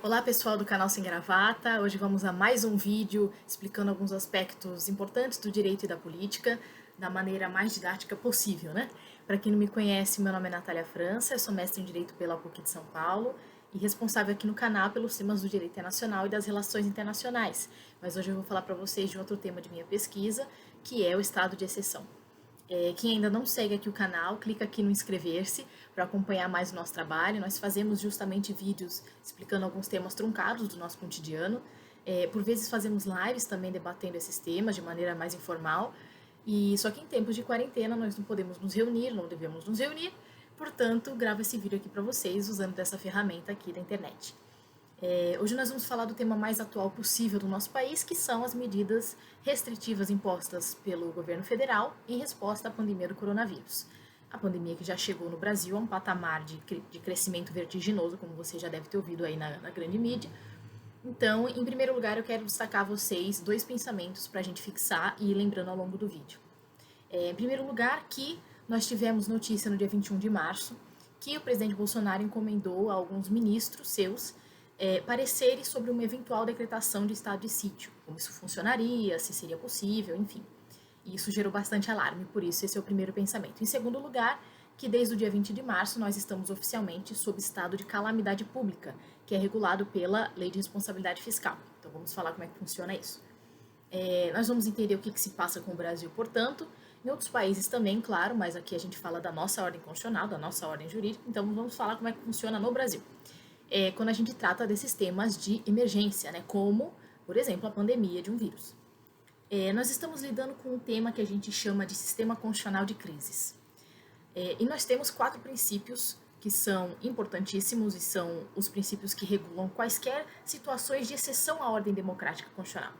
Olá pessoal do canal Sem Gravata, hoje vamos a mais um vídeo explicando alguns aspectos importantes do direito e da política da maneira mais didática possível, né? Para quem não me conhece, meu nome é Natália França, eu sou mestre em Direito pela PUC de São Paulo e responsável aqui no canal pelos temas do direito internacional e das relações internacionais. Mas hoje eu vou falar para vocês de outro tema de minha pesquisa, que é o estado de exceção. Quem ainda não segue aqui o canal, clica aqui no inscrever-se para acompanhar mais o nosso trabalho. Nós fazemos justamente vídeos explicando alguns temas truncados do nosso cotidiano. Por vezes fazemos lives também debatendo esses temas de maneira mais informal. E só que em tempos de quarentena nós não podemos nos reunir, não devemos nos reunir. Portanto, gravo esse vídeo aqui para vocês usando dessa ferramenta aqui da internet. Hoje nós vamos falar do tema mais atual possível do nosso país, que são as medidas restritivas impostas pelo governo federal em resposta à pandemia do coronavírus. A pandemia que já chegou no Brasil a um patamar de crescimento vertiginoso, como você já deve ter ouvido aí na grande mídia. Então, em primeiro lugar, eu quero destacar a vocês dois pensamentos para a gente fixar e ir lembrando ao longo do vídeo. Em primeiro lugar, que nós tivemos notícia no dia 21 de março que o presidente Bolsonaro encomendou a alguns ministros seus pareceres sobre uma eventual decretação de estado de sítio, como isso funcionaria, se seria possível, enfim. E isso gerou bastante alarme, por isso esse é o primeiro pensamento. Em segundo lugar, que desde o dia 20 de março nós estamos oficialmente sob estado de calamidade pública, que é regulado pela Lei de Responsabilidade Fiscal. Então vamos falar como é que funciona isso. Nós vamos entender o que se passa com o Brasil, portanto, em outros países também, claro, mas aqui a gente fala da nossa ordem constitucional, da nossa ordem jurídica, então vamos falar como é que funciona no Brasil. Quando a gente trata desses temas de emergência, né, como, por exemplo, a pandemia de um vírus. Nós estamos lidando com um tema que a gente chama de sistema constitucional de crises. E nós temos 4 princípios que são importantíssimos e são os princípios que regulam quaisquer situações de exceção à ordem democrática constitucional.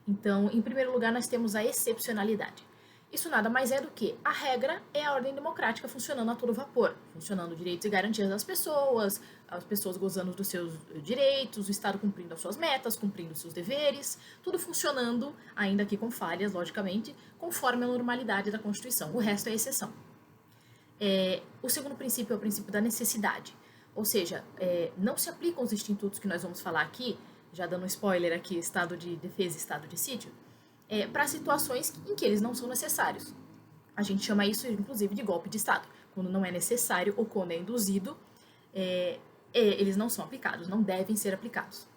Então, em primeiro lugar, nós temos a excepcionalidade. Isso nada mais é do que a regra é a ordem democrática funcionando a todo vapor, funcionando direitos e garantias das pessoas, as pessoas gozando dos seus direitos, o Estado cumprindo as suas metas, cumprindo os seus deveres, tudo funcionando, ainda que com falhas, logicamente, conforme a normalidade da Constituição. O resto é exceção. O segundo princípio é o princípio da necessidade, ou seja, não se aplicam os institutos que nós vamos falar aqui, já dando um spoiler aqui, estado de defesa e estado de sítio, para situações em que eles não são necessários. A gente chama isso, inclusive, de golpe de Estado. Quando não é necessário ou quando é induzido, eles não são aplicados, não devem ser aplicados.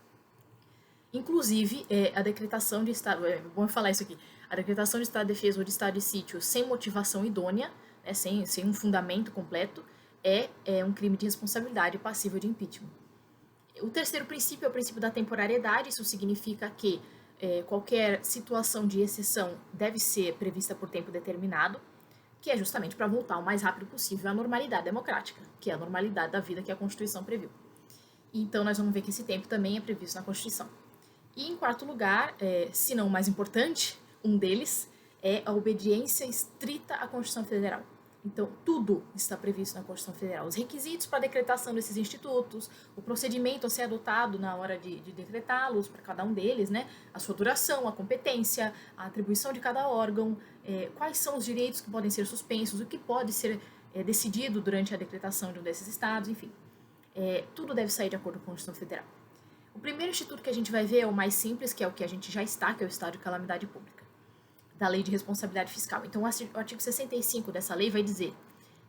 Inclusive, a decretação de estado, é bom falar isso aqui, a decretação de estado de defesa ou de estado de sítio sem motivação idônea, sem um fundamento completo, é um crime de responsabilidade passível de impeachment. O terceiro princípio é o princípio da temporariedade, isso significa que qualquer situação de exceção deve ser prevista por tempo determinado, que é justamente para voltar o mais rápido possível à normalidade democrática, que é a normalidade da vida que a Constituição previu. Então, nós vamos ver que esse tempo também é previsto na Constituição. E, em quarto lugar, se não o mais importante, um deles é a obediência estrita à Constituição Federal. Então, tudo está previsto na Constituição Federal. Os requisitos para a decretação desses institutos, o procedimento a ser adotado na hora de decretá-los para cada um deles, né? A sua duração, a competência, a atribuição de cada órgão, quais são os direitos que podem ser suspensos, o que pode ser decidido durante a decretação de um desses estados, enfim. Tudo deve sair de acordo com a Constituição Federal. O primeiro instituto que a gente vai ver é o mais simples, que é o que a gente já está, que é o estado de calamidade pública, da Lei de Responsabilidade Fiscal. Então, o artigo 65 dessa lei vai dizer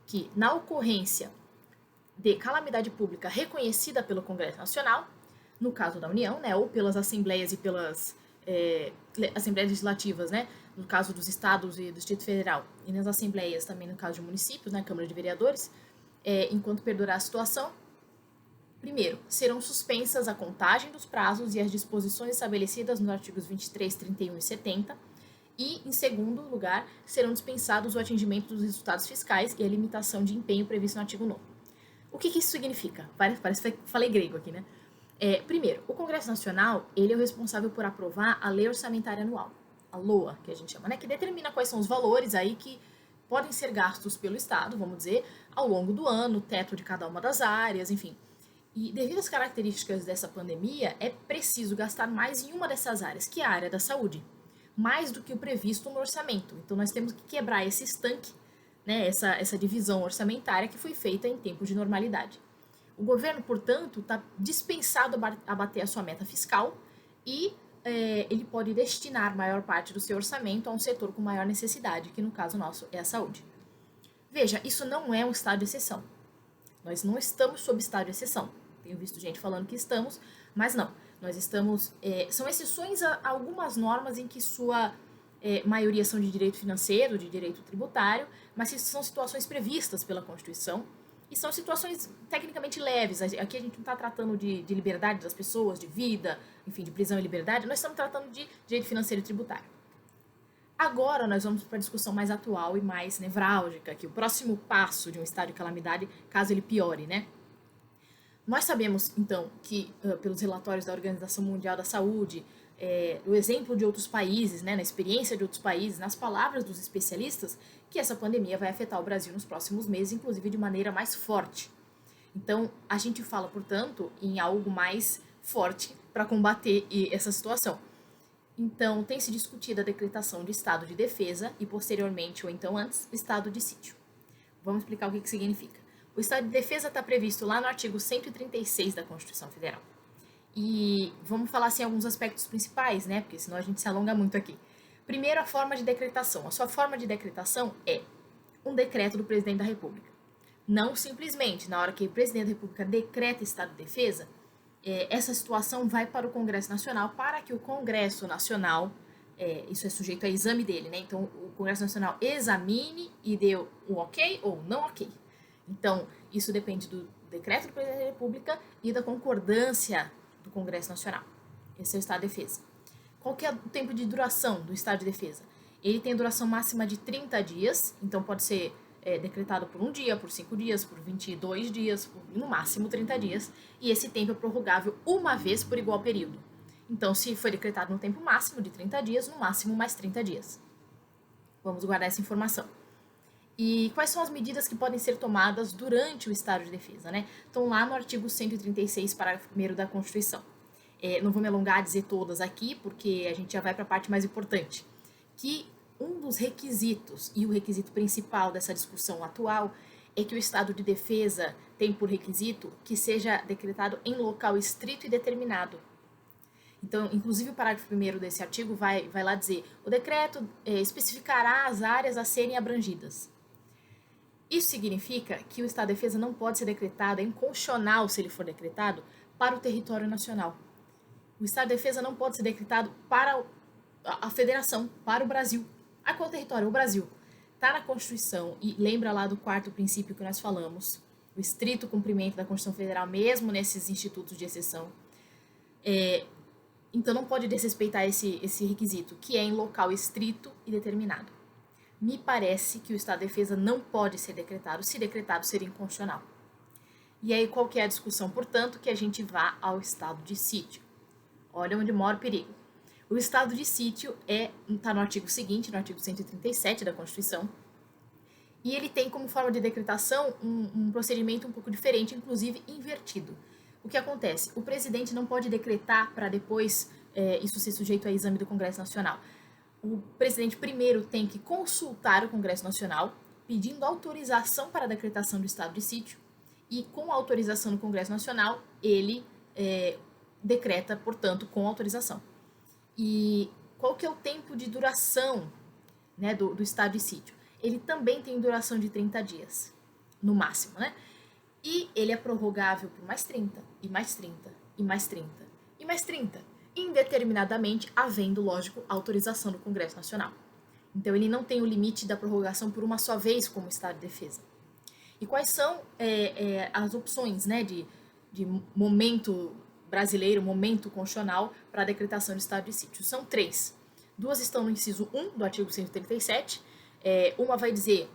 que, na ocorrência de calamidade pública reconhecida pelo Congresso Nacional, no caso da União, né, ou pelas assembleias e pelas assembleias legislativas, né, no caso dos estados e do Distrito Federal, e nas assembleias também no caso de municípios, né, Câmara de Vereadores, enquanto perdurar a situação, primeiro, serão suspensas a contagem dos prazos e as disposições estabelecidas nos artigos 23, 31 e 70, e, em segundo lugar, serão dispensados o atingimento dos resultados fiscais e a limitação de empenho previsto no artigo 9º. O que isso significa? Parece que falei grego aqui, né? Primeiro, o Congresso Nacional, ele é o responsável por aprovar a Lei Orçamentária Anual, a LOA, que a gente chama, né? Que determina quais são os valores aí que podem ser gastos pelo Estado, vamos dizer, ao longo do ano, o teto de cada uma das áreas, enfim. E devido às características dessa pandemia, é preciso gastar mais em uma dessas áreas, que é a área da saúde, mais do que o previsto no orçamento. Então, nós temos que quebrar esse estanque, né, essa divisão orçamentária que foi feita em tempos de normalidade. O governo, portanto, está dispensado a bater a sua meta fiscal e ele pode destinar maior parte do seu orçamento a um setor com maior necessidade, que no caso nosso é a saúde. Veja, isso não é um estado de exceção. Nós não estamos sob estado de exceção. Tenho visto gente falando que estamos, mas não. Nós estamos... são exceções a algumas normas em que sua maioria são de direito financeiro, de direito tributário, mas são situações previstas pela Constituição e são situações tecnicamente leves. Aqui a gente não está tratando de liberdade das pessoas, de vida, enfim, de prisão e liberdade, nós estamos tratando de direito financeiro e tributário. Agora nós vamos para a discussão mais atual e mais nevrálgica, que o próximo passo de um estado de calamidade, caso ele piore, né? Nós sabemos, então, que pelos relatórios da Organização Mundial da Saúde, o exemplo de outros países, né, na experiência de outros países, nas palavras dos especialistas, que essa pandemia vai afetar o Brasil nos próximos meses, inclusive de maneira mais forte. Então, a gente fala, portanto, em algo mais forte para combater essa situação. Então, tem se discutido a decretação de estado de defesa e, posteriormente, ou então antes, o estado de sítio. Vamos explicar o que significa. O estado de defesa está previsto lá no artigo 136 da Constituição Federal. E vamos falar assim alguns aspectos principais, né? Porque senão a gente se alonga muito aqui. Primeiro, a forma de decretação. A sua forma de decretação é um decreto do presidente da República. Não simplesmente, na hora que o presidente da República decreta estado de defesa, essa situação vai para o Congresso Nacional para que o Congresso Nacional, isso é sujeito a exame dele, né? Então, o Congresso Nacional examine e dê o ok ou não ok. Então, isso depende do decreto do presidente da República e da concordância do Congresso Nacional. Esse é o estado de defesa. Qual que é o tempo de duração do estado de defesa? Ele tem duração máxima de 30 dias, então pode ser decretado por 1 dia, por 5 dias, por 22 dias, por, no máximo 30 dias, e esse tempo é prorrogável uma vez por igual período. Então, se foi decretado no tempo máximo de 30 dias, no máximo mais 30 dias. Vamos guardar essa informação. E quais são as medidas que podem ser tomadas durante o estado de defesa, né? Estão lá no artigo 136, parágrafo 1º da Constituição. Não vou me alongar a dizer todas aqui, porque a gente já vai para a parte mais importante. Que um dos requisitos, e o requisito principal dessa discussão atual, é que o estado de defesa tem por requisito que seja decretado em local estrito e determinado. Então, inclusive o parágrafo 1º desse artigo vai lá dizer: o decreto especificará as áreas a serem abrangidas. Isso significa que o estado de defesa não pode ser decretado, é inconstitucional se ele for decretado, para o território nacional. O estado de defesa não pode ser decretado para a federação, para o Brasil. A qual território? O Brasil. Está na Constituição, e lembra lá do 4º princípio que nós falamos, o estrito cumprimento da Constituição Federal, mesmo nesses institutos de exceção. Então não pode desrespeitar esse requisito, que é em local estrito e determinado. Me parece que o estado de defesa não pode ser decretado, se decretado seria inconstitucional. E aí qual que é a discussão? Portanto, que a gente vá ao estado de sítio. Olha onde mora o perigo. O estado de sítio está no artigo seguinte, no artigo 137 da Constituição, e ele tem como forma de decretação um procedimento um pouco diferente, inclusive invertido. O que acontece? O presidente não pode decretar para depois isso ser sujeito a exame do Congresso Nacional. O presidente primeiro tem que consultar o Congresso Nacional, pedindo autorização para a decretação do estado de sítio, e com a autorização do Congresso Nacional, ele decreta, portanto, com autorização. E qual que é o tempo de duração, né, do estado de sítio? Ele também tem duração de 30 dias, no máximo, né? E ele é prorrogável por mais 30, e mais 30, e mais 30, e mais 30, indeterminadamente, havendo, lógico, autorização do Congresso Nacional. Então, ele não tem o limite da prorrogação por uma só vez como estado de defesa. E quais são as opções, né, de momento brasileiro, momento constitucional para a decretação de estado de sítio? São 3. 2 estão no inciso 1 do artigo 137. Uma vai dizer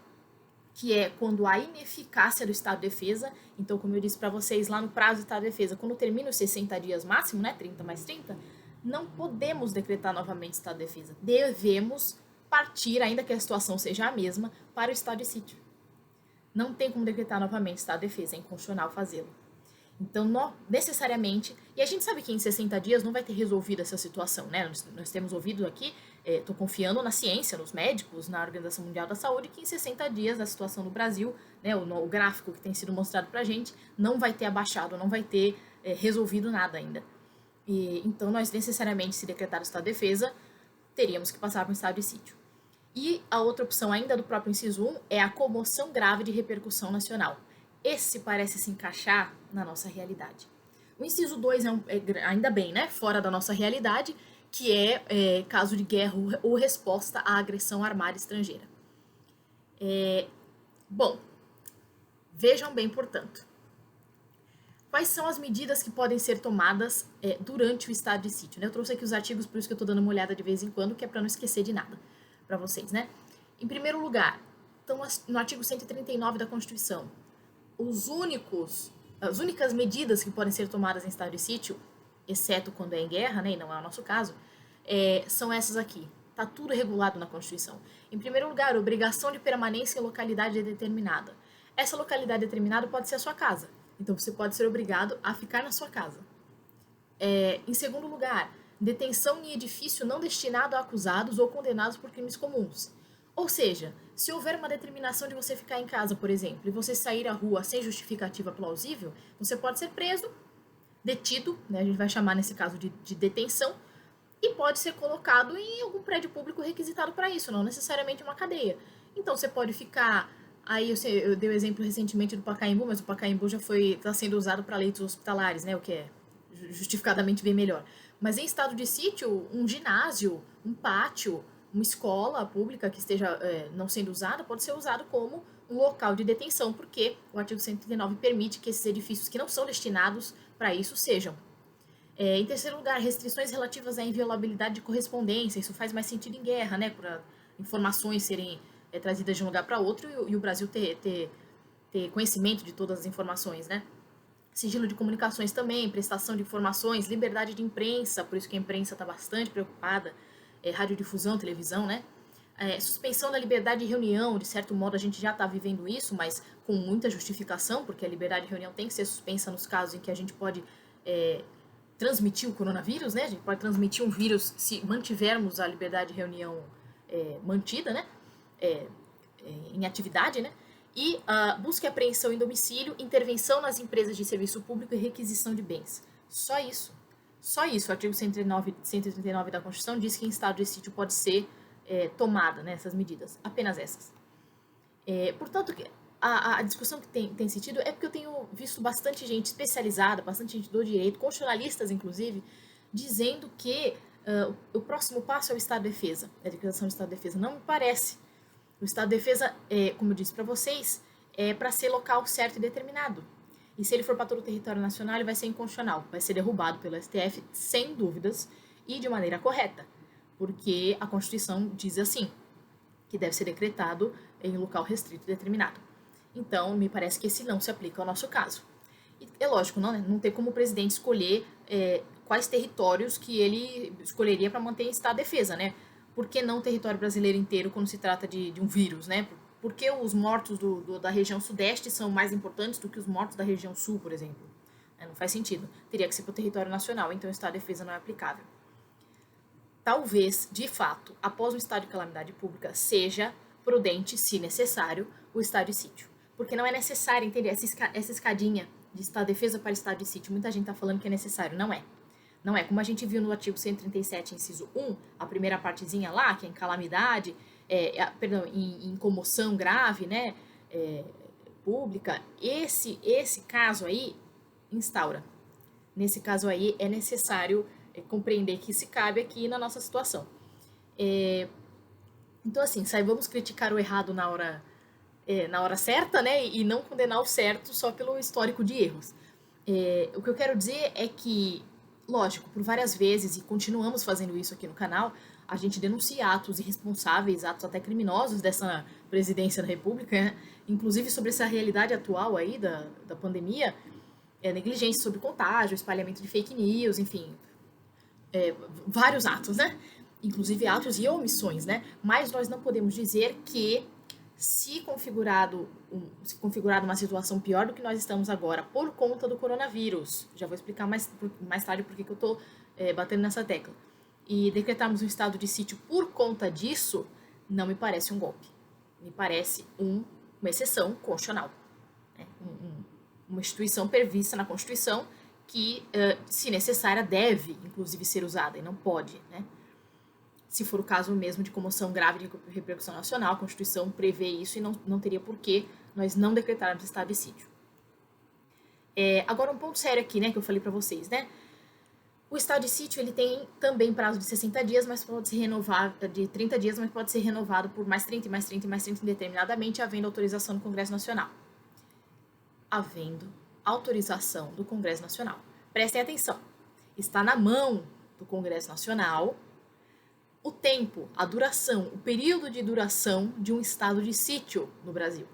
que é quando há ineficácia do estado de defesa. Então, como eu disse para vocês, lá no prazo do estado de defesa, quando termina os 60 dias máximo, né, 30 mais 30, não podemos decretar novamente estado de defesa. Devemos partir, ainda que a situação seja a mesma, para o estado de sítio. Não tem como decretar novamente estado de defesa, é inconstitucional fazê-lo. Então, necessariamente, e a gente sabe que em 60 dias não vai ter resolvido essa situação, né? Nós temos ouvido aqui Estou confiando na ciência, nos médicos, na Organização Mundial da Saúde, que em 60 dias a situação no Brasil, né, o gráfico que tem sido mostrado para a gente, não vai ter abaixado, não vai ter resolvido nada ainda. Então, nós necessariamente, se decretar o estado de defesa, teríamos que passar para um estado de sítio. E a outra opção ainda do próprio inciso 1 é a comoção grave de repercussão nacional. Esse parece se encaixar na nossa realidade. O inciso 2 ainda bem, né, fora da nossa realidade, que é caso de guerra ou resposta à agressão armada estrangeira. Bom, vejam bem, portanto, quais são as medidas que podem ser tomadas durante o estado de sítio, né? Eu trouxe aqui os artigos, por isso que eu estou dando uma olhada de vez em quando, que é para não esquecer de nada para vocês, né? Em primeiro lugar, então, no artigo 139 da Constituição, as únicas medidas que podem ser tomadas em estado de sítio, exceto quando é em guerra, né, e não é o nosso caso, são essas aqui. Está tudo regulado na Constituição. Em primeiro lugar, obrigação de permanência em localidade determinada. Essa localidade determinada pode ser a sua casa. Então, você pode ser obrigado a ficar na sua casa. Em segundo lugar, detenção em edifício não destinado a acusados ou condenados por crimes comuns. Ou seja, se houver uma determinação de você ficar em casa, por exemplo, e você sair à rua sem justificativa plausível, você pode ser preso, detido, né, a gente vai chamar nesse caso de detenção, e pode ser colocado em algum prédio público requisitado para isso, não necessariamente uma cadeia. Então, você pode ficar... Aí eu dei o exemplo recentemente do Pacaembu, mas o Pacaembu já está sendo usado para leitos hospitalares, né, o que é justificadamente bem melhor. Mas em estado de sítio, um ginásio, um pátio, uma escola pública que esteja não sendo usada, pode ser usado como um local de detenção, porque o artigo 139 permite que esses edifícios que não são destinados para isso sejam. Em terceiro lugar, restrições relativas à inviolabilidade de correspondência. Isso faz mais sentido em guerra, né? Para informações serem trazidas de um lugar para outro e o Brasil ter conhecimento de todas as informações, né? Sigilo de comunicações também, prestação de informações, liberdade de imprensa, por isso que a imprensa está bastante preocupada, radiodifusão, televisão, né? Suspensão da liberdade de reunião, de certo modo a gente já está vivendo isso, mas com muita justificação, porque a liberdade de reunião tem que ser suspensa nos casos em que a gente pode transmitir o coronavírus, né? A gente pode transmitir um vírus se mantivermos a liberdade de reunião mantida, né? Em atividade, né? E busca e apreensão em domicílio, intervenção nas empresas de serviço público e requisição de bens. Só isso. Só isso. O artigo 139 da Constituição diz que em estado de sítio pode ser tomada, né, essas medidas. Apenas essas. Portanto, a discussão que tem sentido é porque eu tenho visto bastante gente especializada, bastante gente do direito, constitucionalistas inclusive, dizendo que o próximo passo é o estado de defesa, a declaração do estado de defesa. Não me parece. O estado de defesa, como eu disse para vocês, é para ser local certo e determinado. E se ele for para todo o território nacional, ele vai ser inconstitucional, vai ser derrubado pelo STF sem dúvidas e de maneira correta, porque a Constituição diz assim, que deve ser decretado em local restrito e determinado. Então, me parece que esse não se aplica ao nosso caso. E é lógico, não tem como o presidente escolher quais territórios que ele escolheria para manter em estado de defesa, né? Por que não o território brasileiro inteiro quando se trata de um vírus, né? Por que os mortos da região sudeste são mais importantes do que os mortos da região sul, por exemplo? Não faz sentido. Teria que ser para o território nacional, então o estado de defesa não é aplicável. Talvez, de fato, após um estado de calamidade pública, seja prudente, se necessário, o estado de sítio. Porque não é necessário, entender essa escadinha de estado de defesa para estado de sítio. Muita gente está falando que é necessário. Não é. Não é. Como a gente viu no artigo 137, inciso 1, a primeira partezinha lá, que é em calamidade, em comoção grave, né, pública, esse caso aí instaura. Nesse caso aí é necessário compreender que se cabe aqui na nossa situação. Então, assim, saibamos criticar o errado na hora certa, né, e não condenar o certo só pelo histórico de erros. O que eu quero dizer é que, lógico, por várias vezes, e continuamos fazendo isso aqui no canal, a gente denuncia atos irresponsáveis, atos até criminosos dessa presidência da República, né? Inclusive sobre essa realidade atual aí da pandemia, negligência sobre contágio, espalhamento de fake news, enfim, vários atos, né? Inclusive atos e omissões, né? Mas nós não podemos dizer que se configurado uma situação pior do que nós estamos agora por conta do coronavírus, já vou explicar mais tarde porque que eu estou batendo nessa tecla, e decretarmos um estado de sítio por conta disso, não me parece um golpe. Me parece uma exceção constitucional. Né? Uma instituição prevista na Constituição que, se necessária, deve, inclusive, ser usada e não pode, né? Se for o caso mesmo de comoção grave de repercussão nacional, a Constituição prevê isso e não teria por que nós não decretarmos estado de sítio. Agora, um ponto sério aqui, né, que eu falei para vocês, né? O estado de sítio, ele tem também prazo de 60 dias, mas pode ser renovado, de 30 dias, mas pode ser renovado por mais 30, mais 30, mais 30 indeterminadamente, havendo autorização do Congresso Nacional. Havendo autorização do Congresso Nacional. Prestem atenção. Está na mão do Congresso Nacional o tempo, a duração, o período de duração de um estado de sítio no Brasil.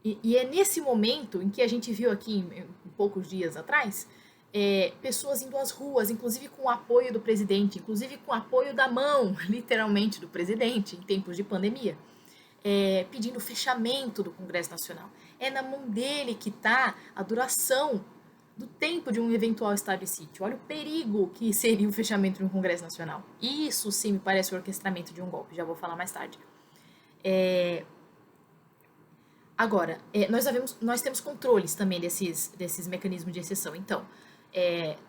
E é nesse momento em que a gente viu aqui, em poucos dias atrás, pessoas indo às ruas, inclusive com o apoio do presidente, inclusive com o apoio da mão, literalmente, do presidente, em tempos de pandemia, pedindo o fechamento do Congresso Nacional. É na mão dele que está a duração do tempo de um eventual estado de sítio. Olha o perigo que seria o fechamento de um Congresso Nacional. Isso sim me parece o orquestramento de um golpe, já vou falar mais tarde. Agora, nós temos controles também desses mecanismos de exceção. Então,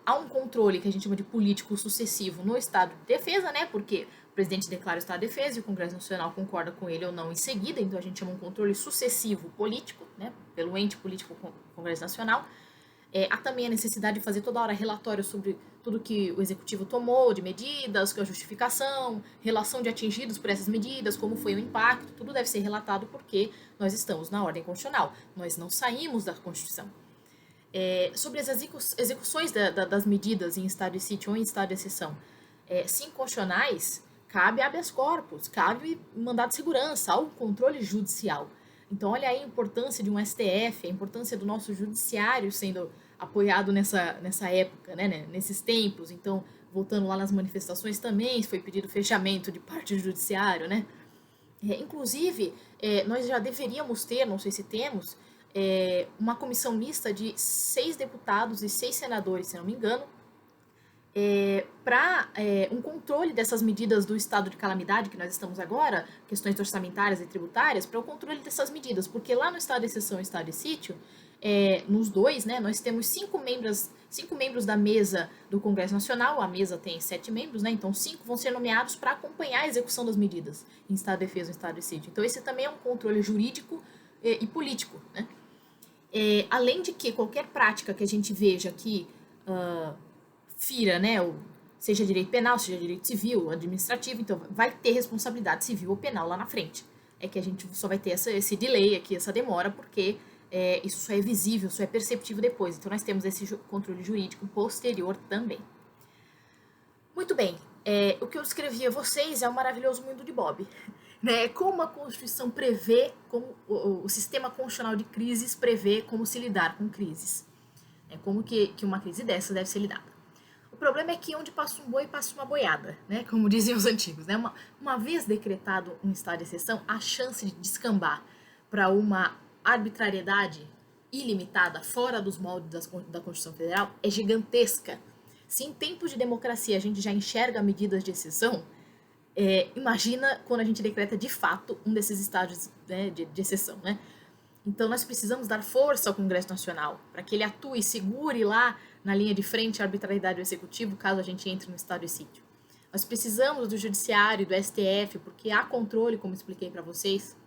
há um controle que a gente chama de político sucessivo no estado de defesa, né? Porque o presidente declara o estado de defesa e o Congresso Nacional concorda com ele ou não em seguida. Então, a gente chama um controle sucessivo político, né? Pelo ente político Congresso Nacional. Há também a necessidade de fazer toda hora relatório sobre tudo que o executivo tomou de medidas, a justificação, relação de atingidos por essas medidas, como foi o impacto, tudo deve ser relatado porque nós estamos na ordem constitucional, nós não saímos da Constituição. Sobre as execuções das medidas em estado de sítio ou em estado de exceção, se inconstitucionais, cabe habeas corpus, cabe mandado de segurança, ao controle judicial. Então, olha aí a importância de um STF, a importância do nosso judiciário sendo apoiado nessa época, né, nesses tempos. Então, voltando lá nas manifestações também, foi pedido fechamento de parte do judiciário, né? Inclusive, nós já deveríamos ter, não sei se temos, uma comissão mista de 6 deputados e 6 senadores, se não me engano, para um controle dessas medidas do estado de calamidade que nós estamos agora, questões orçamentárias e tributárias, para o controle dessas medidas, porque lá no estado de exceção e estado de sítio, nos dois, né, nós temos 5 membros da mesa do Congresso Nacional, a mesa tem 7 membros, né, então 5 vão ser nomeados para acompanhar a execução das medidas em estado de defesa e estado de sítio. Então esse também é um controle jurídico e político, né? Além de que qualquer prática que a gente veja que fira, né, seja direito penal, seja direito civil, administrativo, então vai ter responsabilidade civil ou penal lá na frente. É que a gente só vai ter esse delay aqui, essa demora, porque isso só é visível, só é perceptível depois. Então nós temos esse controle jurídico posterior também. Muito bem, o que eu descrevi a vocês é o maravilhoso mundo de Bob. Né? Como a Constituição prevê, como o sistema constitucional de crises prevê como se lidar com crises. Como que uma crise dessa deve ser lidada. O problema é que onde passa um boi, passa uma boiada, né? Como diziam os antigos. Né? Uma vez decretado um estado de exceção, a chance de descambar para uma arbitrariedade ilimitada, fora dos moldes da Constituição Federal, é gigantesca. Se em tempos de democracia a gente já enxerga medidas de exceção, imagina quando a gente decreta de fato um desses estados, né, de exceção, né? Então nós precisamos dar força ao Congresso Nacional para que ele atue e segure lá na linha de frente a arbitrariedade do Executivo caso a gente entre no estado de sítio. Nós precisamos do Judiciário, do STF, porque há controle, como expliquei para vocês,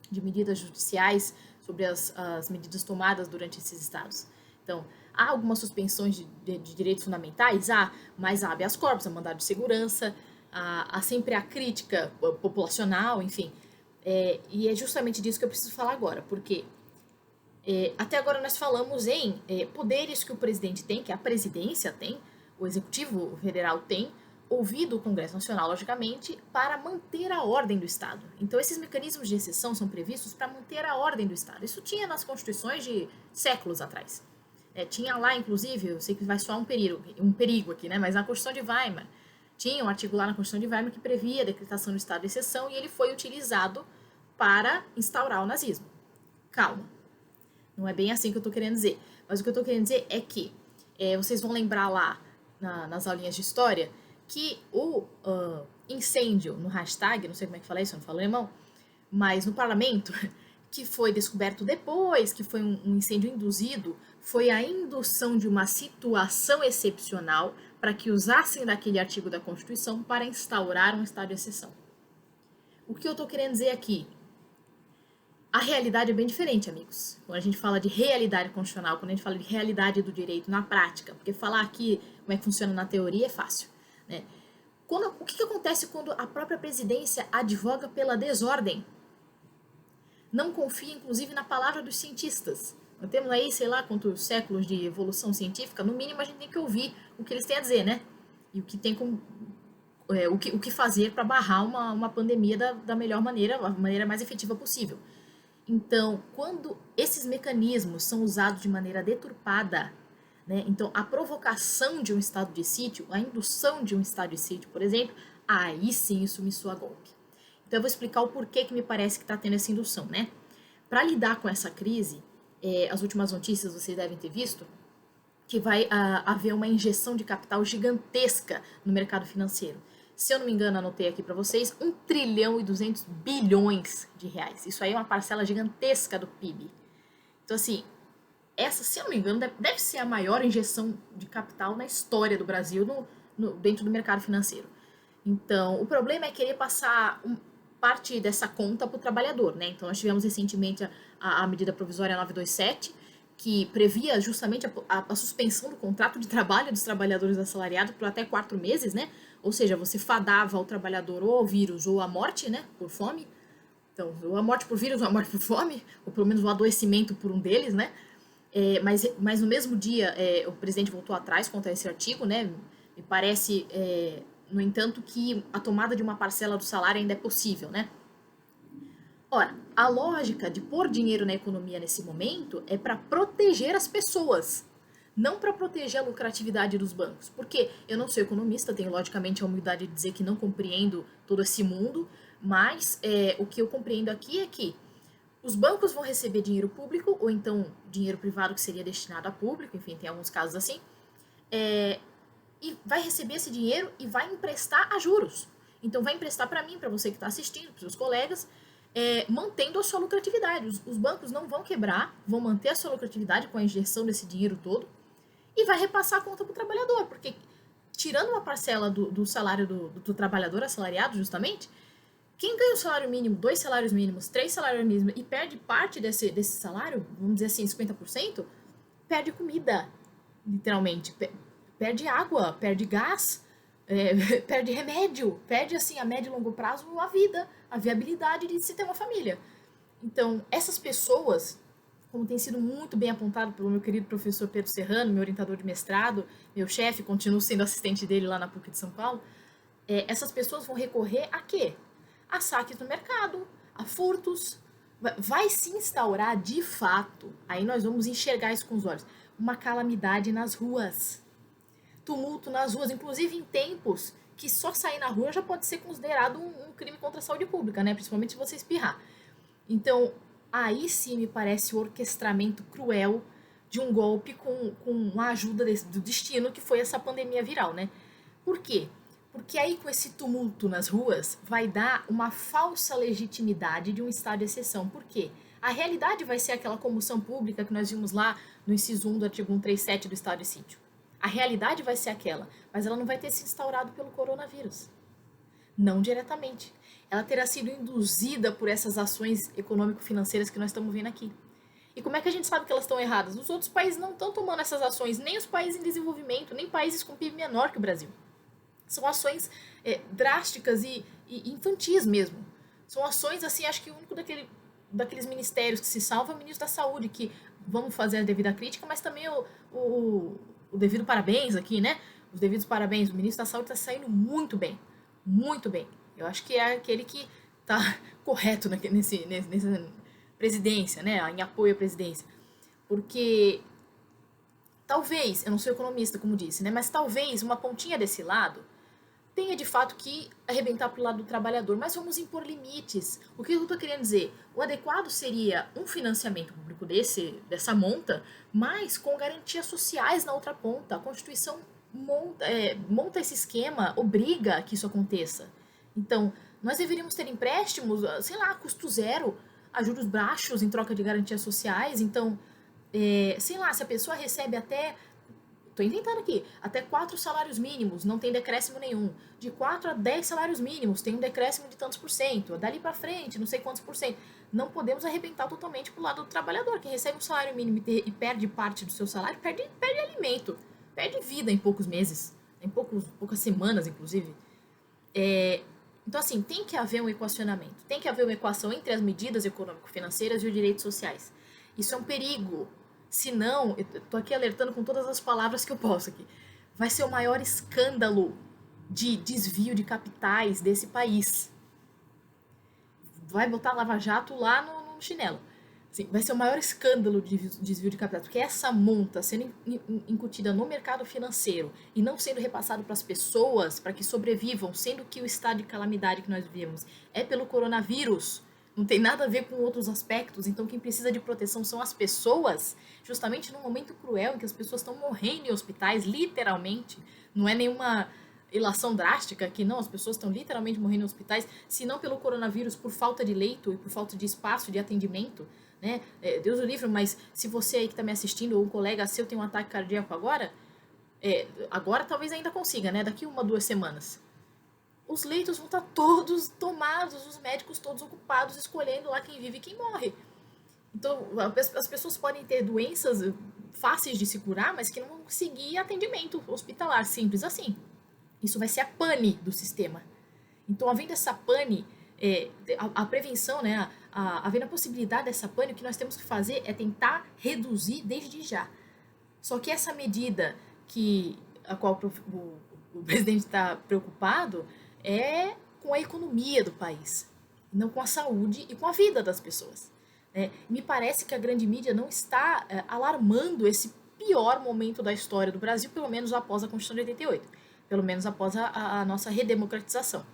de medidas judiciais sobre as medidas tomadas durante esses estados. Então, há algumas suspensões de direitos fundamentais? Mas há habeas corpus, há mandado de segurança, há sempre a crítica populacional, enfim. E é justamente disso que eu preciso falar agora, porque até agora nós falamos em poderes que o presidente tem, que a presidência tem, o executivo federal tem, ouvido o Congresso Nacional, logicamente, para manter a ordem do Estado. Então, esses mecanismos de exceção são previstos para manter a ordem do Estado. Isso tinha nas constituições de séculos atrás. Tinha lá, inclusive, eu sei que vai soar um perigo aqui, né? Mas na Constituição de Weimar, tinha um artigo lá na Constituição de Weimar que previa a decretação do estado de exceção e ele foi utilizado para instaurar o nazismo. Calma, não é bem assim que eu estou querendo dizer. Mas o que eu estou querendo dizer é que vocês vão lembrar lá nas aulinhas de história que o incêndio no hashtag, não sei como é que fala isso, eu não falo alemão, mas no parlamento, que foi descoberto depois, que foi um incêndio induzido, foi a indução de uma situação excepcional para que usassem daquele artigo da Constituição para instaurar um estado de exceção. O que eu estou querendo dizer aqui? A realidade é bem diferente, amigos. Quando a gente fala de realidade constitucional, quando a gente fala de realidade do direito na prática, porque falar aqui como é que funciona na teoria é fácil, né? O que acontece quando a própria presidência advoga pela desordem? Não confia, inclusive, na palavra dos cientistas. Nós temos aí, sei lá, quantos séculos de evolução científica, no mínimo a gente tem que ouvir o que eles têm a dizer, né? E o que tem como o que fazer para barrar uma pandemia da melhor maneira, a maneira mais efetiva possível. Então, quando esses mecanismos são usados de maneira deturpada, né, então a provocação de um estado de sítio, a indução de um estado de sítio, por exemplo, aí sim isso me soa golpe. Então eu vou explicar o porquê que me parece que está tendo essa indução, né? Para lidar com essa crise, as últimas notícias vocês devem ter visto, que vai haver uma injeção de capital gigantesca no mercado financeiro. Se eu não me engano, anotei aqui para vocês, 1 trilhão e 200 bilhões de reais. Isso aí é uma parcela gigantesca do PIB. Então, assim, essa, se eu não me engano, deve ser a maior injeção de capital na história do Brasil dentro do mercado financeiro. Então, o problema é querer passar parte dessa conta para o trabalhador, né? Então, nós tivemos recentemente a medida provisória 927, que previa justamente a suspensão do contrato de trabalho dos trabalhadores assalariados por até 4 meses, né? Ou seja, você fadava o trabalhador ou ao vírus ou à morte, né? Por fome. Então, ou a morte por vírus ou a morte por fome, ou pelo menos o adoecimento por um deles, né? Mas no mesmo dia, o presidente voltou atrás contra esse artigo, né? Me parece, no entanto, que a tomada de uma parcela do salário ainda é possível, né? Ora, a lógica de pôr dinheiro na economia nesse momento é para proteger as pessoas, não para proteger a lucratividade dos bancos. Porque eu não sou economista, tenho logicamente a humildade de dizer que não compreendo todo esse mundo, mas o que eu compreendo aqui é que os bancos vão receber dinheiro público, ou então dinheiro privado que seria destinado a público, enfim, tem alguns casos assim, e vai receber esse dinheiro e vai emprestar a juros. Então vai emprestar para mim, para você que está assistindo, para os seus colegas, mantendo a sua lucratividade. Os bancos não vão quebrar, vão manter a sua lucratividade com a injeção desse dinheiro todo e vai repassar a conta para o trabalhador, porque tirando uma parcela do salário do trabalhador assalariado, justamente, quem ganha o salário mínimo, 2 salários mínimos, 3 salários mínimos e perde parte desse salário, vamos dizer assim, 50%, perde comida, literalmente, perde água, perde gás, perde remédio, perde assim a médio e longo prazo a vida, a viabilidade de se ter uma família. Então, essas pessoas, como tem sido muito bem apontado pelo meu querido professor Pedro Serrano, meu orientador de mestrado, meu chefe, continuo sendo assistente dele lá na PUC de São Paulo, essas pessoas vão recorrer a quê? A saques no mercado, a furtos. Vai se instaurar de fato, aí nós vamos enxergar isso com os olhos, uma calamidade nas ruas. Tumulto nas ruas, inclusive em tempos que só sair na rua já pode ser considerado um crime contra a saúde pública, né? Principalmente se você espirrar. Então, aí sim me parece o orquestramento cruel de um golpe com a ajuda do destino, que foi essa pandemia viral, né? Por quê? Porque aí com esse tumulto nas ruas vai dar uma falsa legitimidade de um estado de exceção. Por quê? A realidade vai ser aquela comoção pública que nós vimos lá no inciso 1 do artigo 137 do estado de sítio. A realidade vai ser aquela, mas ela não vai ter se instaurado pelo coronavírus. Não diretamente. Ela terá sido induzida por essas ações econômico-financeiras que nós estamos vendo aqui. E como é que a gente sabe que elas estão erradas? Os outros países não estão tomando essas ações, nem os países em desenvolvimento, nem países com PIB menor que o Brasil. São ações drásticas e infantis mesmo. São ações, assim, acho que o único daqueles ministérios que se salva é o ministro da Saúde, que vamos fazer a devida crítica, mas também o devido parabéns aqui, né? Os devidos parabéns. O ministro da Saúde está saindo muito bem. Muito bem. Eu acho que é aquele que está correto nessa presidência, né? Em apoio à presidência. Porque talvez, eu não sou economista, como disse, né? Mas talvez uma pontinha desse lado tenha de fato que arrebentar para o lado do trabalhador, mas vamos impor limites. O que eu estou querendo dizer? O adequado seria um financiamento público dessa monta, mas com garantias sociais na outra ponta. A Constituição monta esse esquema, obriga que isso aconteça. Então, nós deveríamos ter empréstimos, sei lá, custo zero, a juros baixos em troca de garantias sociais. Então, sei lá, se a pessoa recebe até, tô inventando aqui, até 4 salários mínimos, não tem decréscimo nenhum. De 4 a 10 salários mínimos, tem um decréscimo de tantos por cento. Dali pra frente, não sei quantos por cento. Não podemos arrebentar totalmente pro lado do trabalhador, que recebe um salário mínimo e perde parte do seu salário, perde alimento, perde vida em poucos meses, em poucas semanas, inclusive. Então, assim, tem que haver um equacionamento, tem que haver uma equação entre as medidas econômico-financeiras e os direitos sociais. Isso é um perigo. Se não, eu tô aqui alertando com todas as palavras que eu posso aqui, vai ser o maior escândalo de desvio de capitais desse país. Vai botar Lava Jato lá no chinelo. Assim, vai ser o maior escândalo de desvio de capitais, porque essa monta sendo incutida no mercado financeiro e não sendo repassado para as pessoas para que sobrevivam, sendo que o estado de calamidade que nós vivemos é pelo coronavírus, não tem nada a ver com outros aspectos. Então quem precisa de proteção são as pessoas, justamente num momento cruel em que as pessoas estão morrendo em hospitais, literalmente. Não é nenhuma ilação drástica que não, as pessoas estão literalmente morrendo em hospitais, se não pelo coronavírus, por falta de leito e por falta de espaço de atendimento, né? Deus o livre, mas se você aí que está me assistindo ou um colega seu tem um ataque cardíaco agora, agora talvez ainda consiga, né? Daqui 1, 2 semanas. Os leitos vão estar todos tomados, os médicos todos ocupados, escolhendo lá quem vive e quem morre. Então, as pessoas podem ter doenças fáceis de se curar, mas que não vão conseguir atendimento hospitalar, simples assim. Isso vai ser a pane do sistema. Então, havendo essa pane, a prevenção, né, havendo a possibilidade dessa pane, o que nós temos que fazer é tentar reduzir desde já. Só que essa medida a qual o presidente está preocupado é com a economia do país, não com a saúde e com a vida das pessoas. Me parece que a grande mídia não está alarmando esse pior momento da história do Brasil, pelo menos após a Constituição de 88, pelo menos após a nossa redemocratização.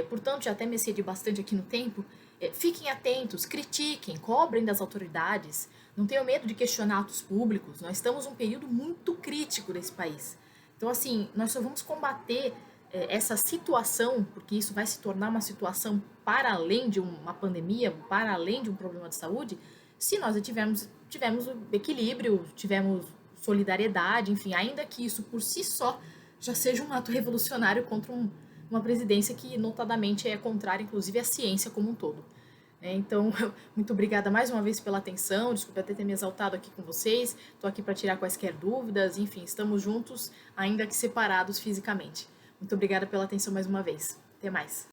Portanto, já até me excedi bastante aqui no tempo. Fiquem atentos, critiquem, cobrem das autoridades, não tenham medo de questionar atos públicos. Nós estamos num período muito crítico desse país. Então, assim, nós só vamos combater essa situação, porque isso vai se tornar uma situação para além de uma pandemia, para além de um problema de saúde, se nós tivermos equilíbrio, tivermos solidariedade, enfim, ainda que isso por si só já seja um ato revolucionário contra uma presidência que notadamente é contrária, inclusive, à ciência como um todo. Então, muito obrigada mais uma vez pela atenção, desculpa até ter me exaltado aqui com vocês, estou aqui para tirar quaisquer dúvidas, enfim, estamos juntos, ainda que separados fisicamente. Muito obrigada pela atenção mais uma vez. Até mais.